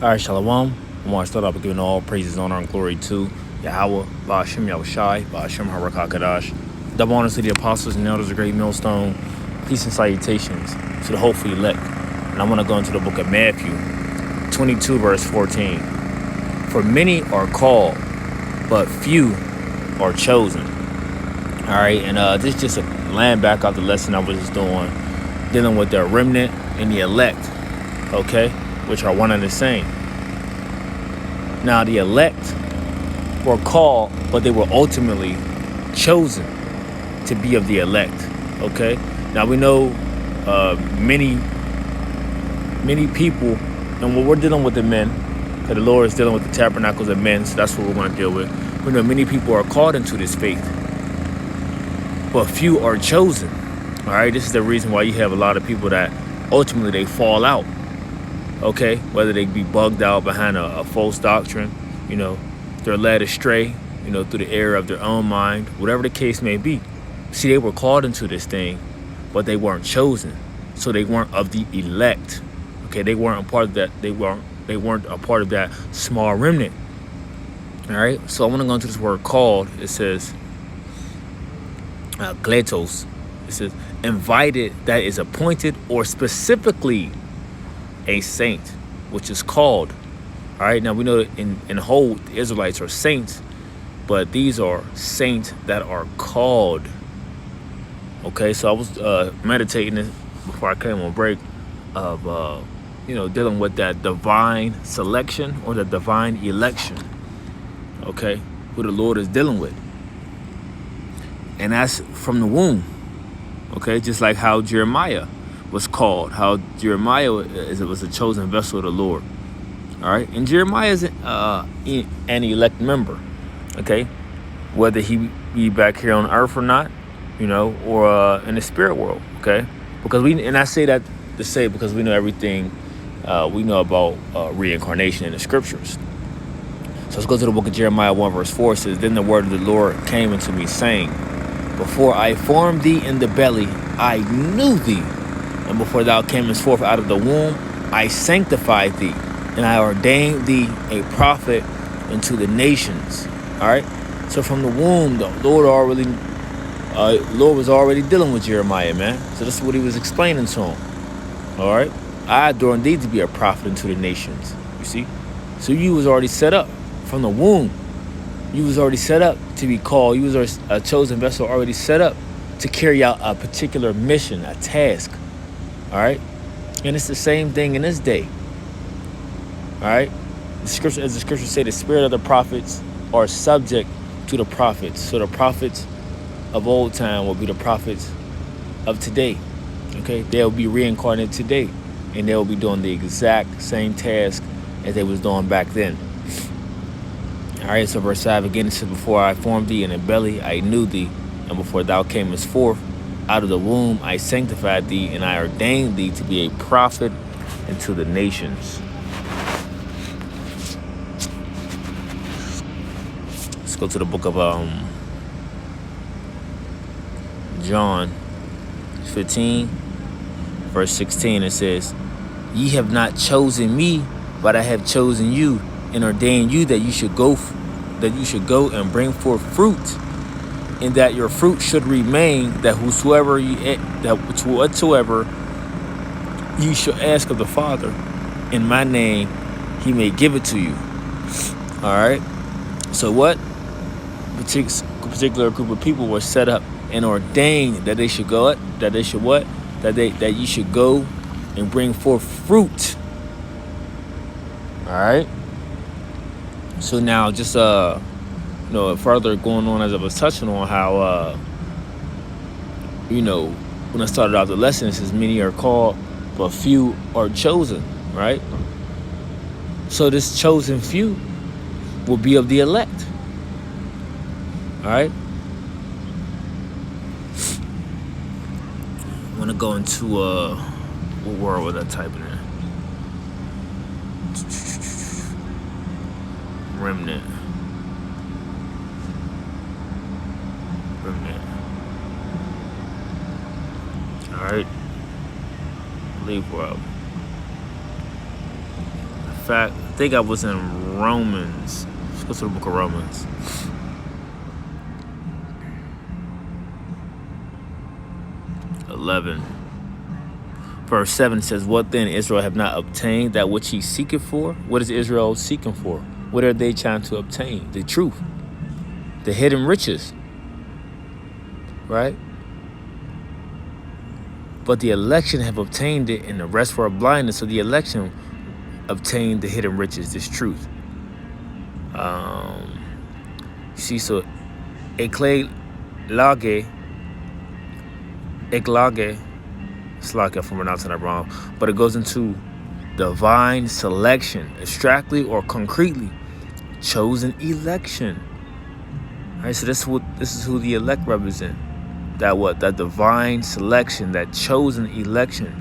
All right, Shalom. I want to start off with giving all praises, honor, and glory to Yahweh, Ba'ashem Yahushai, Ba'ashem Harakakadash. Double honors to the apostles and elders of Great Millstone. Peace and salutations to the hopeful elect. And I want to go into the book of Matthew 22, verse 14. For many are called, but few are chosen. All right, and this is just a land back off the lesson I was just doing, dealing with the remnant and the elect, okay, which are one and the same. Now, the elect were called, but they were ultimately chosen to be of the elect, okay? Now, we know many people, and when we're dealing with the men, because the Lord is dealing with the tabernacles of men, so that's what we're going to deal with. We know many people are called into this faith, but few are chosen, all right? This is the reason why you have a lot of people that ultimately they fall out. Okay, whether they be bugged out behind a false doctrine, they're led astray, through the error of their own mind, whatever the case may be. See, they were called into this thing, but they weren't chosen. So they weren't of the elect. Okay, they weren't a part of that. They weren't a part of that small remnant. All right, so I want to go into this word called. It says, kletos. It says, invited, that is appointed or specifically a saint, which is called. All right, now we know that in the whole, the Israelites are saints, but these are saints that are called. Okay, so I was meditating this before I came on break of dealing with that divine selection or the divine election. Okay, who the Lord is dealing with, and that's from the womb. Okay, just like how Jeremiah was called, how Jeremiah was a chosen vessel of the Lord. All right, and Jeremiah is an elect member. Okay, whether he be back here on earth or not, or in the spirit world. Okay, because I say that to say because we know everything we know about reincarnation in the scriptures. So let's go to the book of Jeremiah 1 verse 4. It says, then the word of the Lord came unto me, saying, before I formed thee in the belly, I knew thee. And before thou camest forth out of the womb, I sanctified thee, and I ordained thee a prophet unto the nations. All right. So from the womb, the Lord was already dealing with Jeremiah, man. So this is what he was explaining to him. All right. I adorned thee to be a prophet unto the nations. You see. So you was already set up from the womb. You was already set up to be called. You was a chosen vessel, already set up to carry out a particular mission, a task. All right, and it's the same thing in this day. All right, as the scriptures say, the spirit of the prophets are subject to the prophets. So the prophets of old time will be the prophets of today. Okay, they'll be reincarnated today, and they'll be doing the exact same task as they was doing back then. All right, so verse 5 again, it says, before I formed thee in the belly, I knew thee, and before thou camest forth out of the womb, I sanctified thee, and I ordained thee to be a prophet unto the nations. Let's go to the book of John 15, verse 16. It says, ye have not chosen me, but I have chosen you, and ordained you that you should go and bring forth fruit, and that your fruit should remain, that whatsoever you shall ask of the Father in my name, he may give it to you. All right. So what? Particular group of people were set up and ordained that they should go, that you should go and bring forth fruit. All right. So now just further going on, as I was touching on how when I started out the lesson, it says many are called, but few are chosen, right? So this chosen few will be of the elect. All right. I'm gonna go into what word was I typing in? Remnant. All right. I believe we're fact, I think I was in Romans. Let's go to the book of Romans. Verse 7 says, what then Israel have not obtained that which he seeketh for? What is Israel seeking for? What are they trying to obtain? The truth. The hidden riches. Right? But the election have obtained it, and the rest were blindness. So the election obtained the hidden riches, this truth. See, so eklage, it's like if I'm pronouncing that wrong, but it goes into divine selection, abstractly or concretely, chosen election. All right, so this is who the elect represent. That divine selection, that chosen election,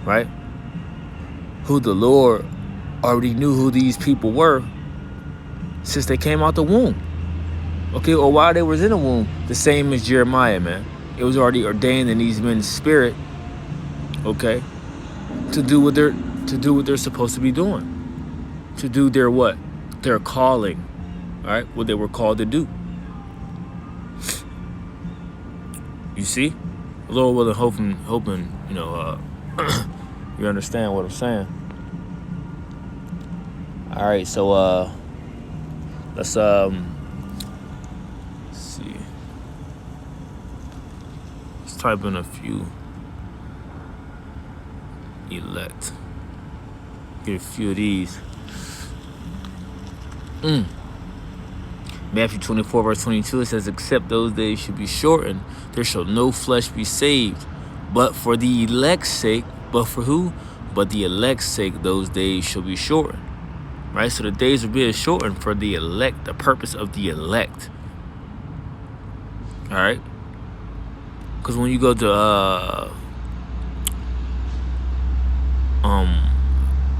right? Who the Lord already knew who these people were since they came out the womb. Okay, or while they was in the womb, the same as Jeremiah, man. It was already ordained in these men's spirit, okay, to do what they're supposed to be doing. To do their what? Their calling. All right, what they were called to do. You see? Lord willing, hoping, you understand what I'm saying. All right, so let's see. Let's type in a few. Elect. Get a few of these. Matthew 24, verse 22, it says, except those days should be shortened, there shall no flesh be saved. But for the elect's sake, but for who? But the elect's sake, those days shall be shortened. Right? So the days are being shortened for the elect, the purpose of the elect. All right? Because when you go to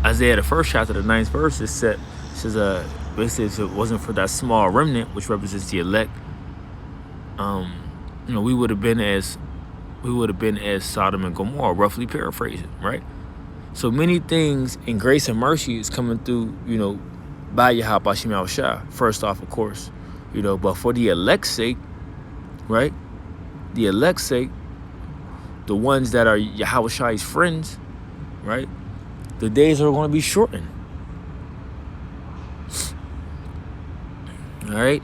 Isaiah, the first chapter, the 9th verse, it says, basically, if it wasn't for that small remnant, which represents the elect, we would have been as Sodom and Gomorrah, roughly paraphrasing, right? So many things in grace and mercy is coming through, by Yahweh Bashim Yahushua. First off, of course, but for the elect's sake, right? The elect's sake, the ones that are Yahweh's friends, right? The days are going to be shortened. All right.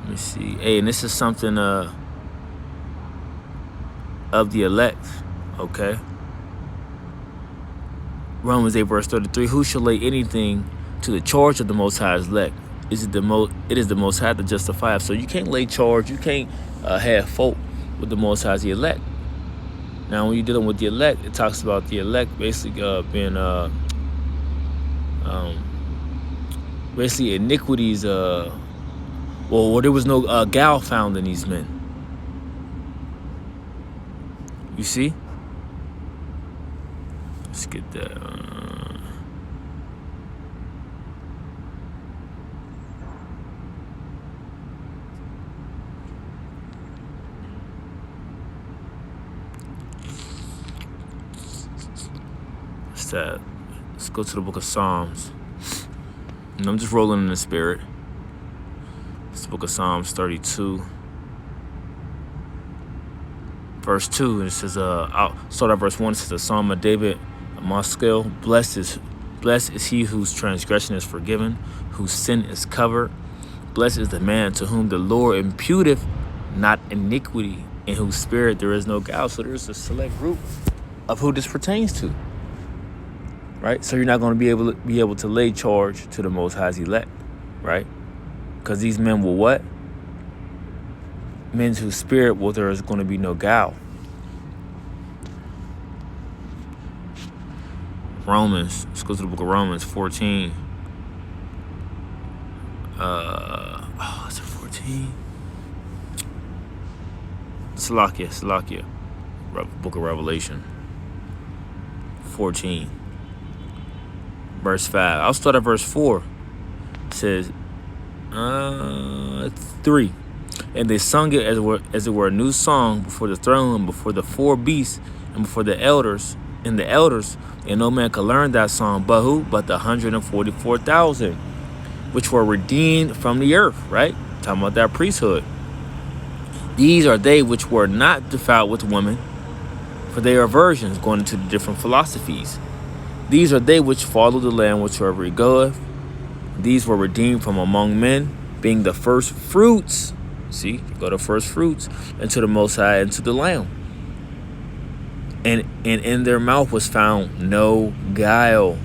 Let me see. Hey, and this is something of the elect. Okay. Romans 8 verse 33. Who shall lay anything to the charge of the Most High's elect? It is the Most High to justify. So you can't lay charge. You can't have fault with the Most High's elect. Now, when you're dealing with the elect, it talks about the elect basically being basically iniquities. There was no gal found in these men. You see? Let's get that. Let's go to the book of Psalms. And I'm just rolling in the spirit. It's the book of Psalms 32. Verse 2, and it says, I'll start at verse 1. It says, a psalm of David, a Maskil. Blessed is he whose transgression is forgiven, whose sin is covered. Blessed is the man to whom the Lord imputeth not iniquity, in whose spirit there is no guile. So there's a select group of who this pertains to. Right? So you're not going to be able to lay charge to the Most High's elect. Right? Because these men will what? Men whose spirit, there is going to be no guile. Romans. Let's go to the book of Romans 14. Is it 14? Salakia. Book of Revelation. 14. Verse 5. I'll start at verse 4. It says, 3. And they sung it as it were a new song before the throne, and before the 4 beasts, and before the elders, and the elders, and no man could learn that song but who? But the 144,000, which were redeemed from the earth, right? Talking about that priesthood. These are they which were not defiled with women, for they are virgins, going into the different philosophies. These are they which follow the Lamb whichsoever he goeth. These were redeemed from among men, being the first fruits. See, go to first fruits, and to the Most High, and to the Lamb. And in their mouth was found no guile,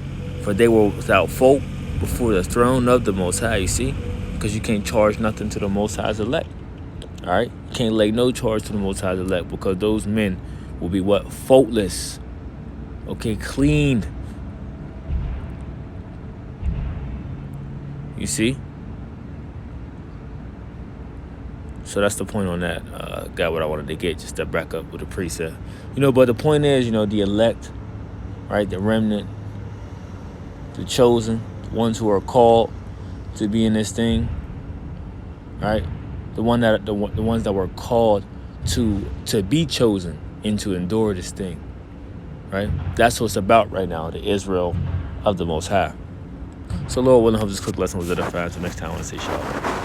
for they were without fault before the throne of the Most High. You see, because you can't charge nothing to the Most High's elect. All right, you can't lay no charge to the Most High's elect, because those men will be what? Faultless. Okay, cleaned. You see? So that's the point on that. Got what I wanted to get. Just step back up with the precept. But the point is, the elect, right? The remnant, the chosen, the ones who are called to be in this thing, right? The ones that were called to be chosen and to endure this thing, right? That's what it's about right now, the Israel of the Most High. So Lord willing, hope this quick lesson was edifying. Until next time, I want to say shalom.